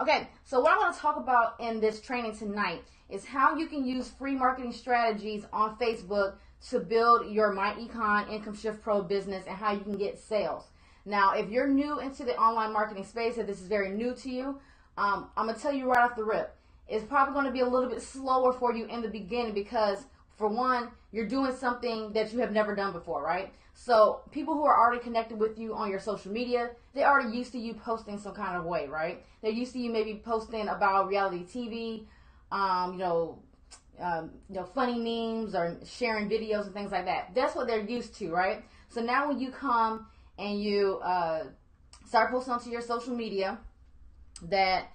Okay, so what I want to talk about in this training tonight is how you can use free marketing strategies on Facebook to build your MyEcon Income Shift Pro business and how you can get sales. Now, if you're new into the online marketing space, if this is very new to you, I'm going to tell you right off the rip, it's probably going to be a little bit slower for you in the beginning because, for one, you're doing something that you have never done before, right? So people who are already connected with you on your social media, they're already used to you posting some kind of way, right? They're used to you maybe posting about reality TV, funny memes or sharing videos and things like that. That's what they're used to, right? So now when you come and you start posting onto your social media that,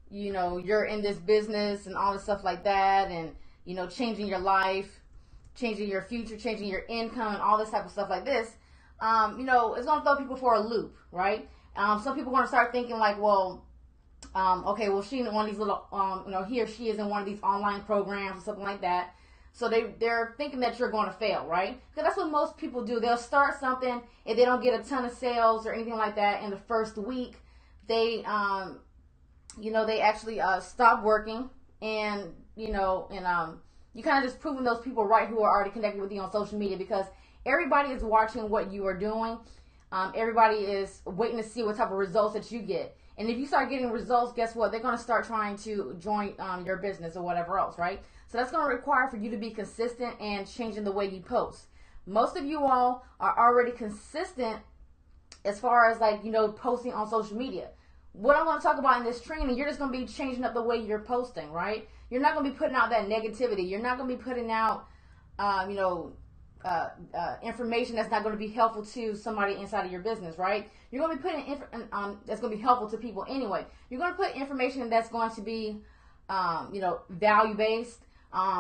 you're in this business and all this stuff like that, and, changing your life, changing your future, changing your income, and all this type of stuff like this, it's going to throw people for a loop, right? Some people are going to start thinking like, she's in one of these little, he or she is in one of these online programs or something like that. So they're thinking that you're going to fail, right? Because that's what most people do. They'll start something, if they don't get a ton of sales or anything like that in the first week, they actually stop working, and, you kind of just proving those people right who are already connected with you on social media, because everybody is watching what you are doing. Everybody is waiting to see what type of results that you get. And if you start getting results, guess what? They're going to start trying to join your business or whatever else, right? So that's going to require for you to be consistent and changing the way you post. Most of you all are already consistent as far as posting on social media. What I want to talk about in this training, you're just going to be changing up the way you're posting, right? You're not going to be putting out that negativity. You're not going to be putting out, information that's not going to be helpful to somebody inside of your business, right? You're going to be putting that's going to be helpful to people anyway. You're going to put information that's going to be, value-based.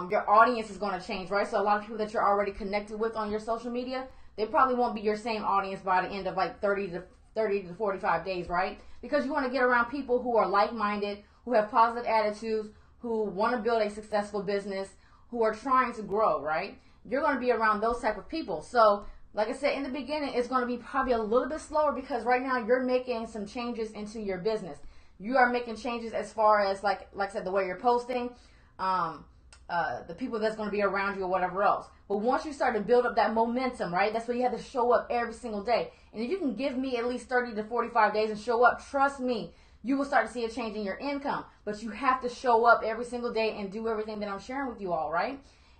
Your audience is going to change, right? So a lot of people that you're already connected with on your social media, they probably won't be your same audience by the end of 30 to 45 days, right? Because you want to get around people who are like-minded, who have positive attitudes, who want to build a successful business, who are trying to grow, right? You're going to be around those type of people. So, like I said, in the beginning, it's going to be probably a little bit slower because right now you're making some changes into your business. You are making changes as far as, like I said, the way you're posting, the people that's going to be around you or whatever else. But once you start to build up that momentum, right, that's where you have to show up every single day. And if you can give me at least 30 to 45 days and show up, trust me, you will start to see a change in your income. But you have to show up every single day and do everything that I'm sharing with you all, right?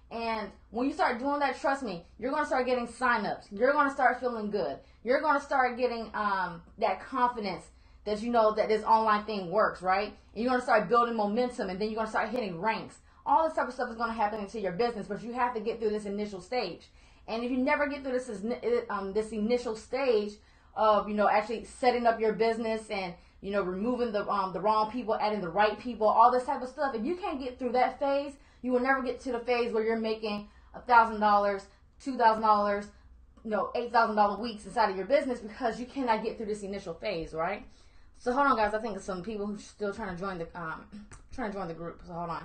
And when you start doing that, trust me, you're going to start getting signups. You're going to start feeling good. You're going to start getting that confidence that you know that this online thing works, right? And you're going to start building momentum, and then you're going to start hitting ranks. All this type of stuff is going to happen into your business, but you have to get through this initial stage. And if you never get through this initial stage of, actually setting up your business and, removing the wrong people, adding the right people, all this type of stuff, if you can't get through that phase, you will never get to the phase where you're making $1,000, $2,000, $8,000 weeks inside of your business because you cannot get through this initial phase, right? So hold on, guys. I think there's some people who are still trying to join the group. So hold on.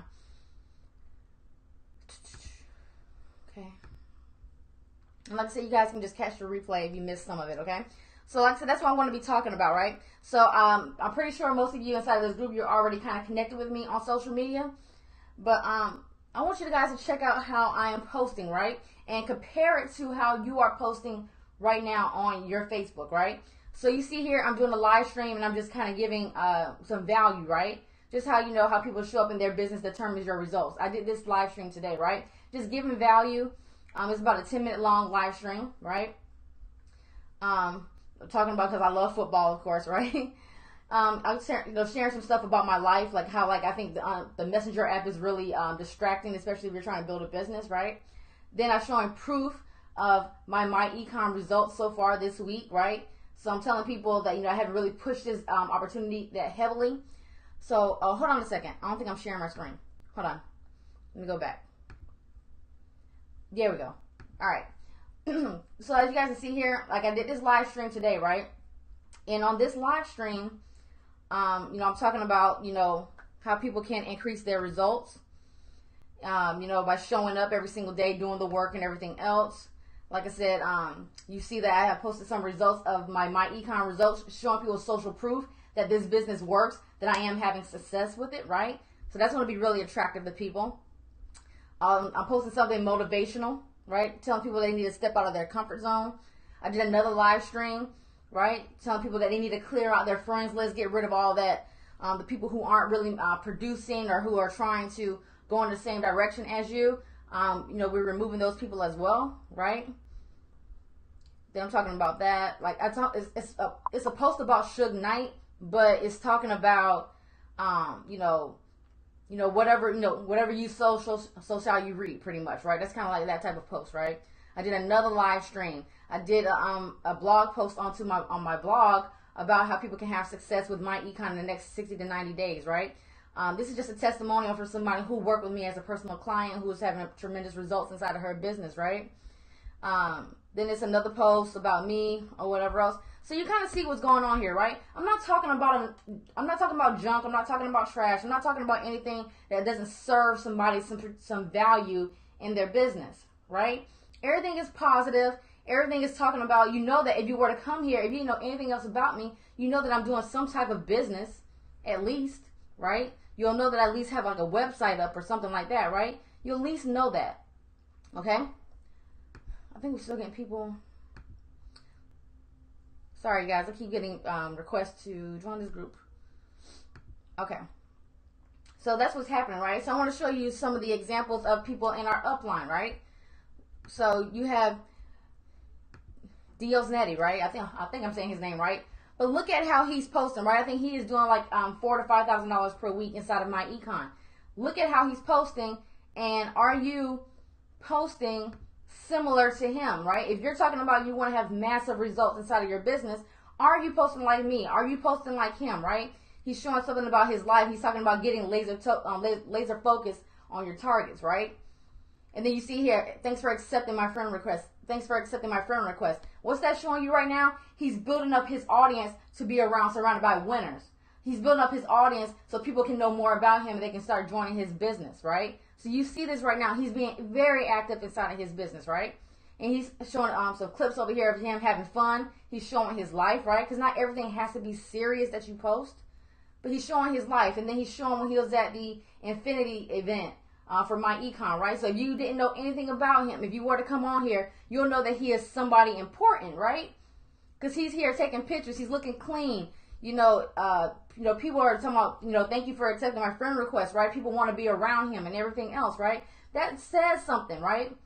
Okay. And like I said, you guys can just catch the replay if you missed some of it, okay? So like I said, that's what I want to be talking about, right? So I'm pretty sure most of you inside of this group, you're already kind of connected with me on social media. But I want you guys to check out how I am posting, right? And compare it to how you are posting right now on your Facebook, right? So you see here, I'm doing a live stream and I'm just kind of giving some value, right? Just how how people show up in their business determines your results. I did this live stream today, right? Just giving value. It's about a 10-minute long live stream, right? Talking about, because I love football, of course, right? I'm sharing some stuff about my life, like how I think the Messenger app is really distracting, especially if you're trying to build a business, right? Then I'm showing proof of my MyEcon results so far this week, right? So I'm telling people that I haven't really pushed this opportunity that heavily. So hold on a second. I don't think I'm sharing my screen. Hold on. Let me go back. There we go. All right. So as you guys can see here, I did this live stream today, right? And on this live stream, I'm talking about, how people can increase their results, by showing up every single day, doing the work and everything else. Like I said, you see that I have posted some results of my MyEcon results, showing people social proof that this business works, that I am having success with it, right? So that's going to be really attractive to people. I'm posting something motivational, right? Telling people they need to step out of their comfort zone. I did another live stream, right? Telling people that they need to clear out their friends list, get rid of all that, the people who aren't really producing or who are trying to go in the same direction as you. We're removing those people as well, right? Then I'm talking about that. Like it's a post about Suge Knight, but it's talking about, whatever you sow, so shall you reap, pretty much, right? That's kind of like that type of post, right? I did another live stream. I did a blog post on my blog about how people can have success with MyEcon in the next 60 to 90 days, right? This is just a testimonial for somebody who worked with me as a personal client who is having tremendous results inside of her business, right? Then it's another post about me or whatever else. So you kind of see what's going on here, right? I'm not talking about junk. I'm not talking about trash. I'm not talking about anything that doesn't serve somebody some value in their business, right? Everything is positive. Everything is talking about, that if you were to come here, if you didn't know anything else about me, you know that I'm doing some type of business, at least, right? You'll know that I at least have like a website up or something like that, right? You'll at least know that, okay? I think we're still getting people. Sorry, guys. I keep getting requests to join this group. Okay. So that's what's happening, right? So I want to show you some of the examples of people in our upline, right? So you have Dios Netty, right? I think I'm saying his name right. But look at how he's posting, right? I think he is doing like $4,000 to $5,000 per week inside of MyEcon. Look at how he's posting, and are you posting similar to him, right? If you're talking about you want to have massive results inside of your business, are you posting like me? Are you posting like him, right? He's showing something about his life. He's talking about getting laser focused on your targets, right? And then you see here, thanks for accepting my friend request. Thanks for accepting my friend request. What's that showing you right now? He's building up his audience to be surrounded by winners. He's building up his audience so people can know more about him and they can start joining his business, right? So you see this right now. He's being very active inside of his business, right? And he's showing some clips over here of him having fun. He's showing his life, right? Because not everything has to be serious that you post. But he's showing his life. And then he's showing when he was at the Infinity event for MyEcon, right? So if you didn't know anything about him, if you were to come on here, you'll know that he is somebody important, right? Because he's here taking pictures. He's looking clean. People are talking about, thank you for accepting my friend request, right? People want to be around him and everything else, right? That says something, right?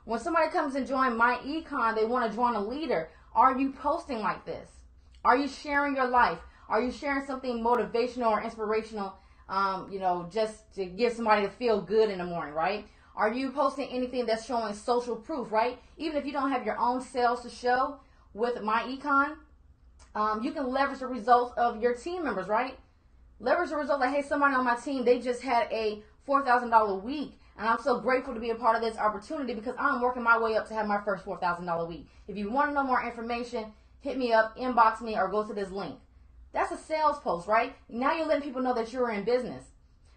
When somebody comes and join MyEcon, they want to join a leader. Are you posting like this? Are you sharing your life? Are you sharing something motivational or inspirational, just to give somebody to feel good in the morning, right? Are you posting anything that's showing social proof, right? Even if you don't have your own sales to show with MyEcon, you can leverage the results of your team members, right? Leverage the results like, hey, somebody on my team, they just had a $4,000 week. And I'm so grateful to be a part of this opportunity because I'm working my way up to have my first $4,000 week. If you want to know more information, hit me up, inbox me, or go to this link. That's a sales post, right? Now you're letting people know that you're in business.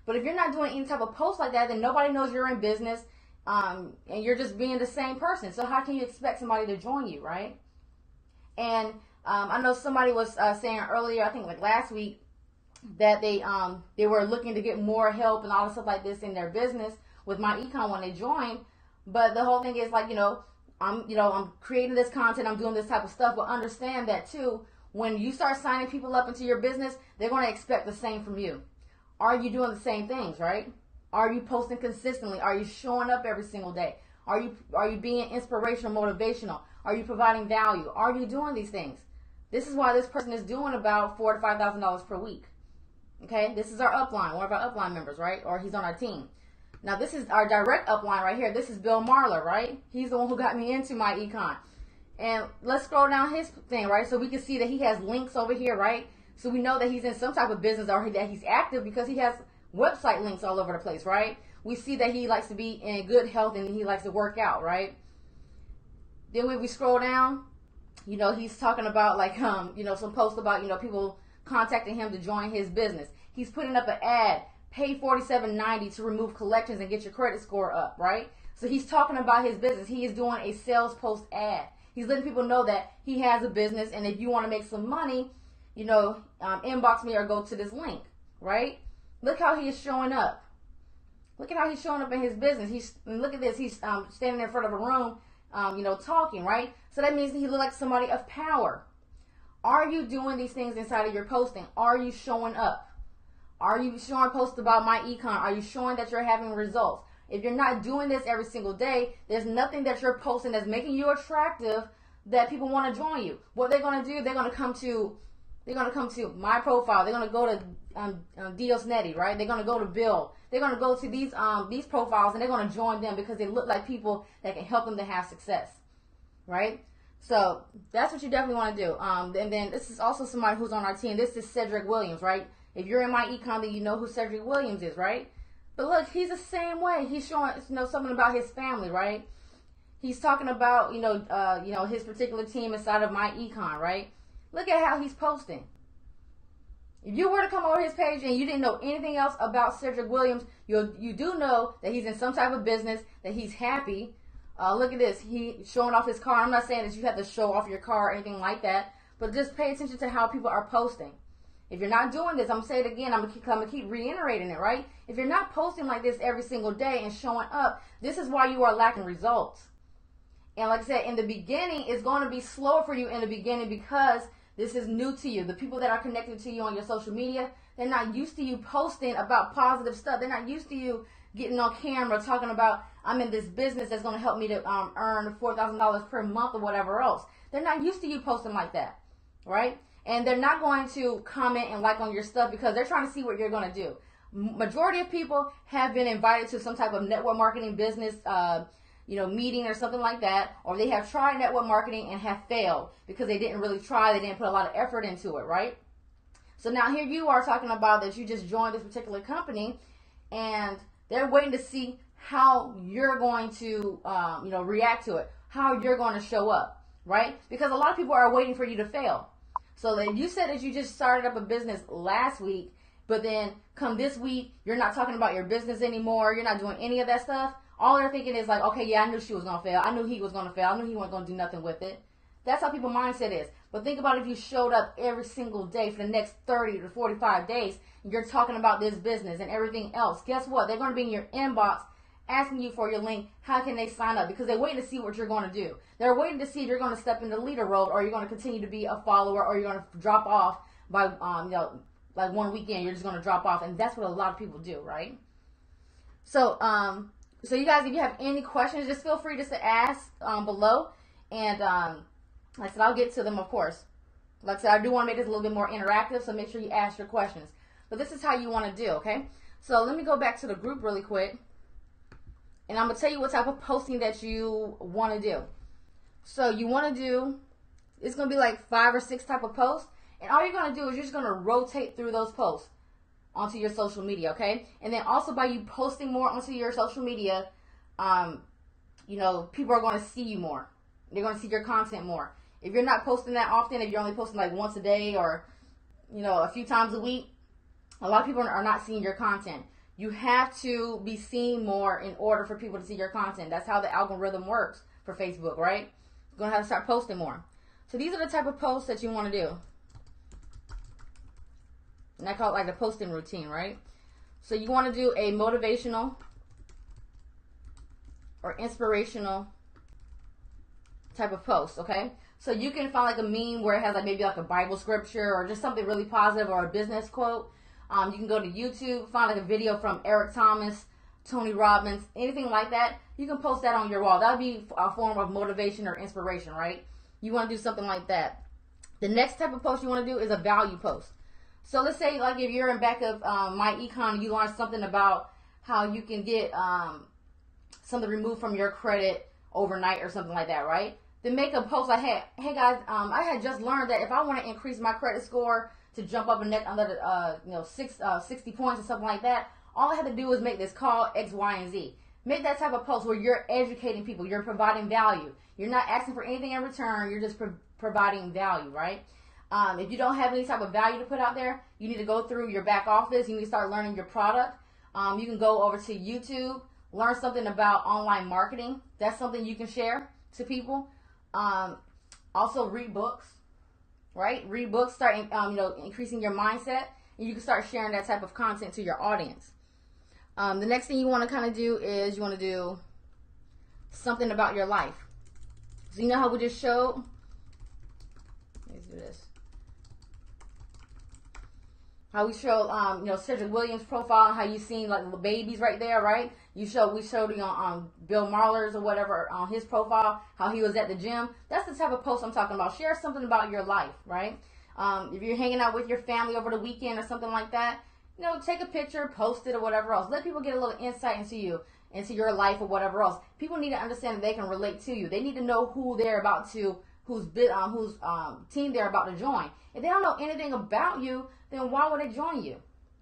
But if you're not doing any type of post like that, then nobody knows you're in business, and you're just being the same person. So how can you expect somebody to join you, right? And I know somebody was saying earlier, I think like last week, that they were looking to get more help and all the stuff like this in their business with MyEcon when they joined. But the whole thing is like, I'm creating this content, I'm doing this type of stuff, but understand that too, when you start signing people up into your business, they're going to expect the same from you. Are you doing the same things, right? Are you posting consistently? Are you showing up every single day? Are you being inspirational, motivational? Are you providing value? Are you doing these things? This is why this person is doing about $4,000 to $5,000 per week. Okay, this is our upline, one of our upline members, right? Or he's on our team. Now this is our direct upline right here. This is Bill Marler, right? He's the one who got me into MyEcon. And let's scroll down his thing, right? So we can see that he has links over here, right? So we know that he's in some type of business or that he's active because he has website links all over the place, right? We see that he likes to be in good health and he likes to work out, right? Then when we scroll down, he's talking about like, some posts about, people contacting him to join his business. He's putting up an ad, pay $47.90 to remove collections and get your credit score up, right? So he's talking about his business. He is doing a sales post ad. He's letting people know that he has a business, and if you want to make some money, inbox me or go to this link, right? Look how he is showing up. Look at how he's showing up in his business. Look at this. He's standing in front of a room, talking, right? So that means that he looks like somebody of power. Are you doing these things inside of your posting? Are you showing up? Are you showing posts about MyEcon? Are you showing that you're having results? If you're not doing this every single day, there's nothing that you're posting that's making you attractive that people want to join you. What they're going to do, they're going to come to my profile. They're going to go to Dios Neti, right? They're going to go to Bill. They're going to go to these profiles, and they're going to join them because they look like people that can help them to have success, right? So that's what you definitely want to do. And then this is also somebody who's on our team. This is Cedric Williams, right? If you're in MyEcon, then you know who Cedric Williams is, right? But look, he's the same way. He's showing something about his family, right? He's talking about his particular team inside of MyEcon, right? Look at how he's posting. If you were to come over his page and you didn't know anything else about Cedric Williams, you do know that he's in some type of business, that he's happy. Look at this. He's showing off his car. I'm not saying that you have to show off your car or anything like that, but just pay attention to how people are posting. If you're not doing this, I'm going to say it again. I'm going to keep reiterating it, right? If you're not posting like this every single day and showing up, this is why you are lacking results. And like I said, in the beginning, it's going to be slower for you in the beginning because this is new to you. The people that are connected to you on your social media, they're not used to you posting about positive stuff. They're not used to you getting on camera talking about, I'm in this business that's going to help me to earn $4,000 per month or whatever else. They're not used to you posting like that, right? And they're not going to comment and like on your stuff because they're trying to see what you're going to do. Majority of people have been invited to some type of network marketing business meeting or something like that, or they have tried network marketing and have failed because they didn't really try, they didn't put a lot of effort into it, right? So now here you are talking about that you just joined this particular company and they're waiting to see how you're going to, react to it, how you're going to show up, right? Because a lot of people are waiting for you to fail. So that you said that you just started up a business last week, but then come this week, you're not talking about your business anymore. You're not doing any of that stuff. All they're thinking is like, okay, yeah, I knew she was going to fail. I knew he was going to fail. I knew he wasn't going to do nothing with it. That's how people's mindset is. But think about if you showed up every single day for the next 30 to 45 days, and you're talking about this business and everything else. Guess what? They're going to be in your inbox asking you for your link. How can they sign up? Because they're waiting to see what you're going to do. They're waiting to see if you're going to step into leader role, or you're going to continue to be a follower, or you're going to drop off by, like one weekend, you're just going to drop off. And that's what a lot of people do, right? So, so you guys, if you have any questions, just feel free just to ask below. And like I said, I'll get to them, of course. Like I said, I do want to make this a little bit more interactive, so make sure you ask your questions. But this is how you want to do, okay? So let me go back to the group really quick. And I'm going to tell you what type of posting that you want to do. So you want to do, it's going to be like 5 or 6 type of posts. And all you're going to do is you're just going to rotate through those posts onto your social media, okay? And then also by you posting more onto your social media, people are going to see you more. They're going to see your content more. If you're not posting that often, if you're only posting like once a day or, a few times a week, a lot of people are not seeing your content. You have to be seen more in order for people to see your content. That's how the algorithm works for Facebook, right? You're going to have to start posting more. So these are the type of posts that you want to do. And I call it like the posting routine, right? So you want to do a motivational or inspirational type of post, okay? So you can find like a meme where it has like maybe like a Bible scripture or just something really positive or a business quote. You can go to YouTube, find like a video from Eric Thomas, Tony Robbins, anything like that. You can post that on your wall. That would be a form of motivation or inspiration, right? You want to do something like that. The next type of post you want to do is a value post. So let's say like if you're in back of MyEcon, you learned something about how you can get something removed from your credit overnight or something like that, right? Then make a post like, hey guys, I had just learned that if I want to increase my credit score to jump up another 60 points or something like that, all I have to do is make this call X, Y, and Z. Make that type of post where you're educating people, you're providing value. You're not asking for anything in return, you're just providing value, right? If you don't have any type of value to put out there, you need to go through your back office, you need to start learning your product. You can go over to YouTube, learn something about online marketing. That's something you can share to people. Also read books. right? Read books, start increasing your mindset, and you can start sharing that type of content to your audience. The next thing you want to kind of do is you want to do something about your life. So you know how we just showed? Let's do this. How we showed, Cedric Williams' profile, how you seen like the babies right there, right? We showed you on Bill Marler's or whatever on his profile, how he was at the gym. That's the type of post I'm talking about. Share something about your life, right? If you're hanging out with your family over the weekend or something like that, take a picture, post it or whatever else. Let people get a little insight into you, into your life or whatever else. People need to understand that they can relate to you. They need to know who they're about to, whose team they're about to join. If they don't know anything about you, then why would they join you,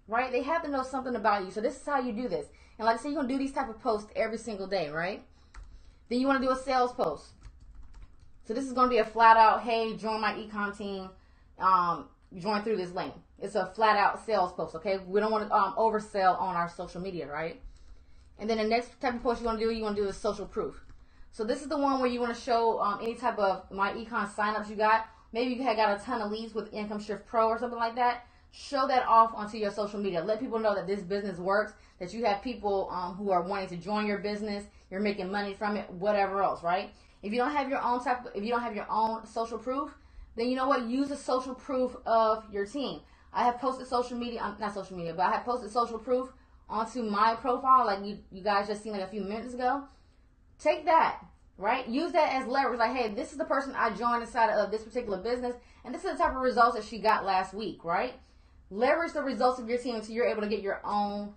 right? They have to know something about you. So this is how you do this. And like I said, you're going to do these type of posts every single day, right? Then you want to do a sales post. So this is going to be a flat out, hey, join my econ team, join through this link. It's a flat out sales post, okay? We don't want to oversell on our social media, right? And then the next type of post you want to do is social proof. So this is the one where you want to show any type of MyEcon signups you got. Maybe you had got a ton of leads with Income Shift Pro or something like that. Show that off onto your social media. Let people know that this business works, that you have people who are wanting to join your business, you're making money from it, whatever else, right? If you don't have your own social proof, then you know what? Use the social proof of your team. I have posted I have posted social proof onto my profile, like you guys just seen like a few minutes ago. Take that, right? Use that as leverage. Like, hey, this is the person I joined inside of this particular business, and this is the type of results that she got last week, right? Leverage the results of your team until you're able to get your own,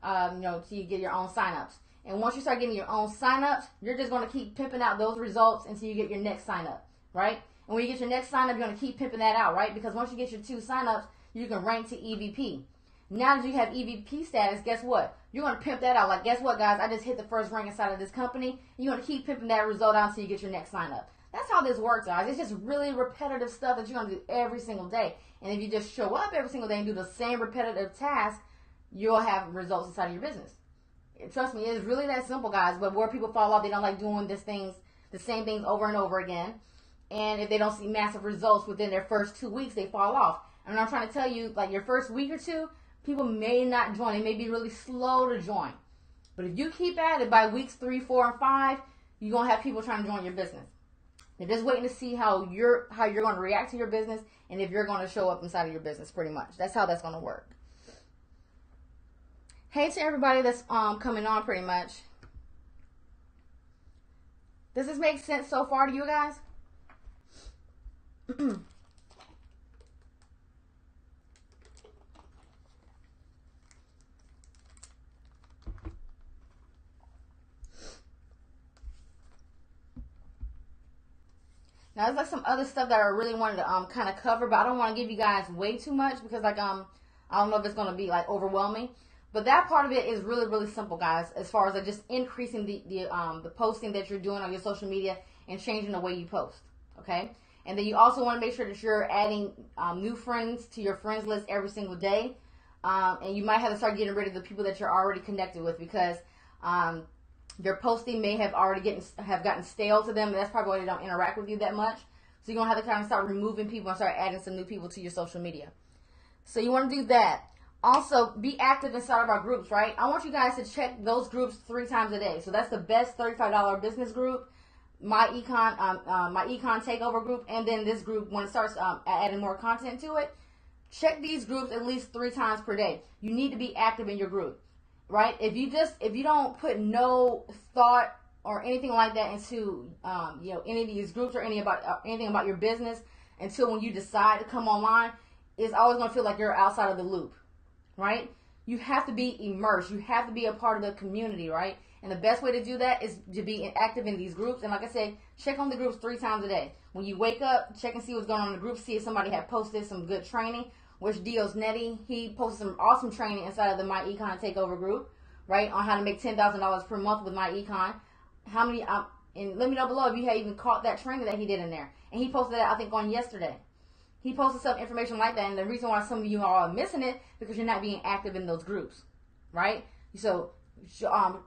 until you get your own signups. And once you start getting your own signups, you're just going to keep pimping out those results until you get your next signup, right? And when you get your next signup, you're going to keep pimping that out, right? Because once you get your 2 signups, you can rank to EVP. Now that you have EVP status, guess what? You're going to pimp that out. Like, guess what, guys? I just hit the first rank inside of this company. You're going to keep pimping that result out until you get your next signup. That's how this works, guys. It's just really repetitive stuff that you're going to do every single day. And if you just show up every single day and do the same repetitive task, you'll have results inside of your business. Trust me, it's really that simple, guys. But where people fall off, they don't like doing the same things over and over again. And if they don't see massive results within their first 2 weeks, they fall off. And I'm trying to tell you, like your first week or two, people may not join. They may be really slow to join. But if you keep at it, by weeks 3, 4, and 5, you're going to have people trying to join your business. They're just waiting to see how you're going to react to your business and if you're going to show up inside of your business, pretty much. That's how that's going to work. Hey to everybody that's coming on, pretty much. Does this make sense so far to you guys? Now, there's like some other stuff that I really wanted to kind of cover, but I don't want to give you guys way too much because I don't know if it's going to be like overwhelming. But that part of it is really, really simple, guys, as far as like just increasing the posting that you're doing on your social media and changing the way you post, okay? And then you also want to make sure that you're adding new friends to your friends list every single day. And you might have to start getting rid of the people that you're already connected with because your posting may have already gotten stale to them, and that's probably why they don't interact with you that much. So you're going to have to kind of start removing people and start adding some new people to your social media. So you want to do that. Also, be active inside of our groups, right? I want you guys to check those groups 3 times a day. So that's the best $35 business group, MyEcon takeover group, and then this group when it starts adding more content to it. Check these groups at least 3 times per day. You need to be active in your group. Right? If you don't put no thought or anything like that into any of these groups or anything about your business until when you decide to come online, it's always going to feel like you're outside of the loop, right? You have to be immersed. You have to be a part of the community, right? And the best way to do that is to be active in these groups. And like I said, check on the groups 3 times a day. When you wake up, check and see what's going on in the group. See if somebody had posted some good training. Which Dios Netty, he posted some awesome training inside of the MyEcon Takeover group, right, on how to make $10,000 per month with MyEcon. How many? And let me know below if you had even caught that training that he did in there. And he posted that, I think, on yesterday. He posted some information like that, and the reason why some of you are missing it because you're not being active in those groups, right? So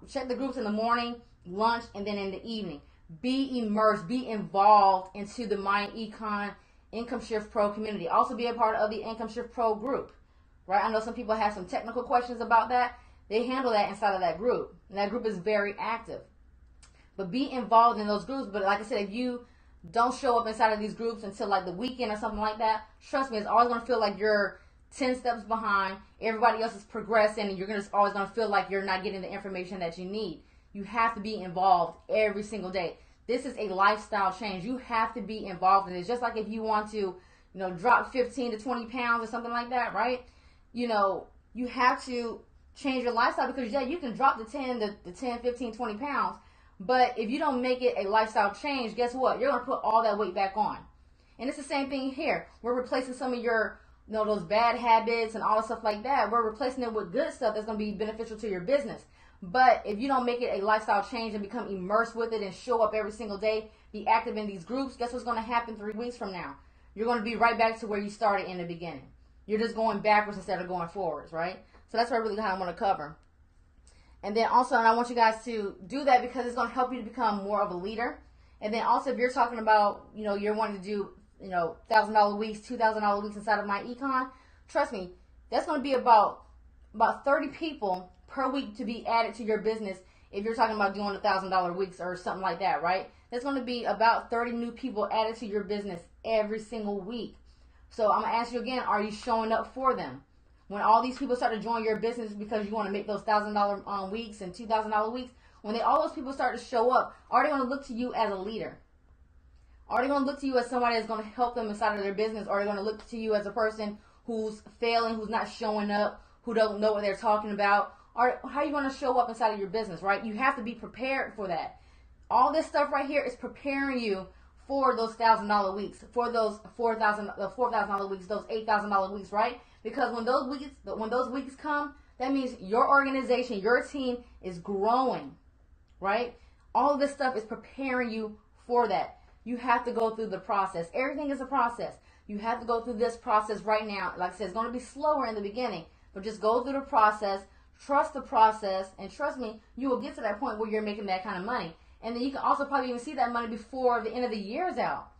check the groups in the morning, lunch, and then in the evening. Be immersed, be involved into the MyEcon Income Shift Pro community. Also be a part of the Income Shift Pro group, right? I know some people have some technical questions about that. They handle that inside of that group, and that group is very active. But be involved in those groups. But like I said, if you don't show up inside of these groups until like the weekend or something like that, trust me, it's always going to feel like you're 10 steps behind. Everybody else is progressing, and you're just always going to feel like you're not getting the information that you need. You have to be involved every single day. This is a lifestyle change. You have to be involved in it. Just like if you want to, drop 15 to 20 pounds or something like that, right? You have to change your lifestyle, because you can drop the 10, 15, 20 pounds. But if you don't make it a lifestyle change, guess what? You're going to put all that weight back on. And it's the same thing here. We're replacing some of your, those bad habits and all the stuff like that. We're replacing it with good stuff that's going to be beneficial to your business. But if you don't make it a lifestyle change and become immersed with it and show up every single day, be active in these groups, guess what's going to happen 3 weeks from now? You're going to be right back to where you started in the beginning. You're just going backwards instead of going forwards, right? So that's what I really kind of want to cover. And then also, and I want you guys to do that because it's going to help you to become more of a leader. And then also, if you're talking about, you're wanting to do, $1,000 weeks, $2,000 weeks inside of MyEcon, trust me, that's going to be about 30 people per week to be added to your business. If you're talking about doing $1,000 weeks or something like that, right? There's going to be about 30 new people added to your business every single week. So I'm going to ask you again, are you showing up for them? When all these people start to join your business because you want to make those $1,000 weeks and $2,000 weeks, when all those people start to show up, are they going to look to you as a leader? Are they going to look to you as somebody that's going to help them inside of their business? Or are they going to look to you as a person who's failing, who's not showing up, who don't know what they're talking about? Or how are you going to show up inside of your business, right? You have to be prepared for that. All this stuff right here is preparing you for those $1,000 weeks, for those $4,000 weeks, those $8,000 weeks, right? Because when those weeks come, that means your organization, your team is growing, right? All of this stuff is preparing you for that. You have to go through the process. Everything is a process. You have to go through this process right now. Like I said, it's going to be slower in the beginning, but just go through the process, trust the process, and trust me, you will get to that point where you're making that kind of money. And then you can also probably even see that money before the end of the year is out.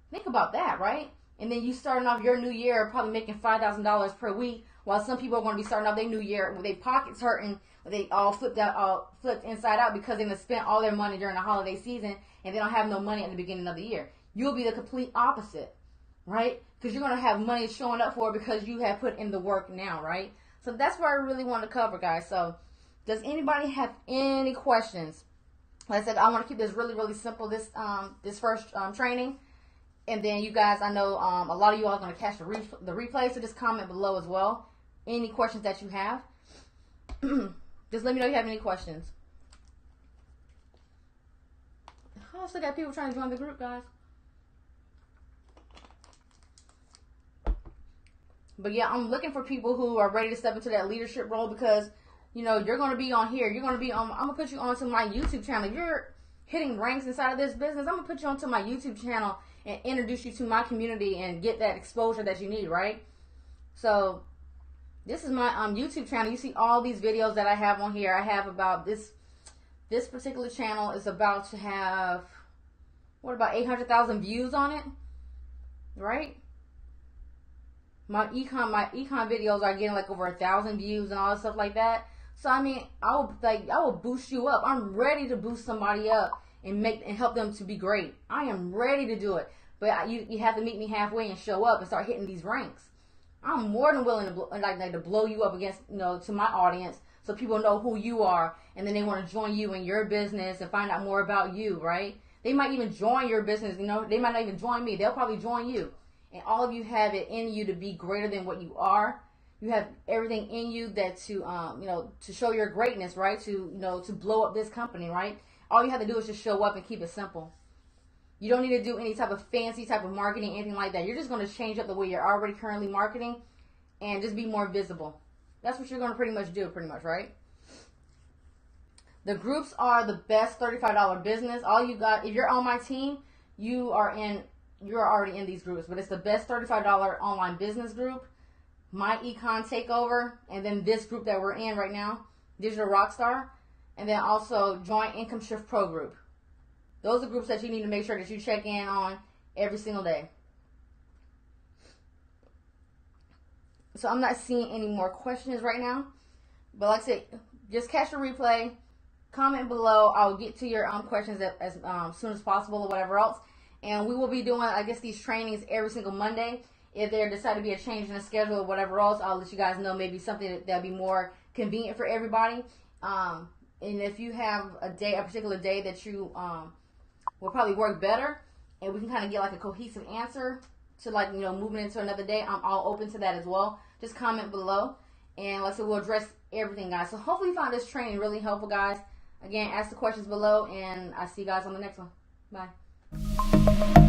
Think about that, right? And then you starting off your new year probably making $5,000 per week, while some people are going to be starting off their new year with their pockets hurting, they all flipped inside out because they done spent all their money during the holiday season and they don't have no money at the beginning of the year. You'll be the complete opposite, right? Because you're going to have money showing up for it because you have put in the work now, right? So that's what I really want to cover, guys. So does anybody have any questions? Like I said, I want to keep this really, really simple, this first training. And then you guys, I know a lot of you all are going to catch the replay, so just comment below as well. Any questions that you have. Just let me know if you have any questions. Oh, I still got people trying to join the group, guys. But yeah, I'm looking for people who are ready to step into that leadership role because, you're going to be on here. You're going to be on, I'm going to put you onto my YouTube channel. If you're hitting ranks inside of this business, I'm going to put you onto my YouTube channel and introduce you to my community and get that exposure that you need, right? So this is my YouTube channel. You see all these videos that I have on here. I have about this particular channel is about to have, about 800,000 views on it, right? My econ videos are getting like over 1,000 views and all that stuff like that. So I mean, I will boost you up. I'm ready to boost somebody up and help them to be great. I am ready to do it. But you have to meet me halfway and show up and start hitting these ranks. I'm more than willing to blow you up against, to my audience so people know who you are and then they want to join you in your business and find out more about you, right? They might even join your business, they might not even join me. They'll probably join you. And all of you have it in you to be greater than what you are. You have everything in you that to show your greatness, right? To blow up this company, right? All you have to do is just show up and keep it simple. You don't need to do any type of fancy type of marketing, anything like that. You're just going to change up the way you're already currently marketing and just be more visible. That's what you're going to pretty much do, right? The groups are the best $35 business. All you got, if you're on my team, you're already in these groups, but it's the best $35 online business group, MyEcon Takeover, and then this group that we're in right now, Digital Rockstar, and then also join Income Shift Pro group. Those are groups that you need to make sure that you check in on every single day. So I'm not seeing any more questions right now. But like I said, just catch the replay. Comment below. I'll get to your questions as soon as possible or whatever else. And we will be doing, I guess, these trainings every single Monday. If there decide to be a change in the schedule or whatever else, I'll let you guys know, maybe something that'll be more convenient for everybody. And if you have a particular day that you will probably work better, and we can kind of get like a cohesive answer to, like, you know, moving into another day, I'm all open to that as well. Just comment below, and like I said, we'll address everything, guys. So hopefully you found this training really helpful, guys. Again, ask the questions below, and I'll see you guys on the next one. Bye.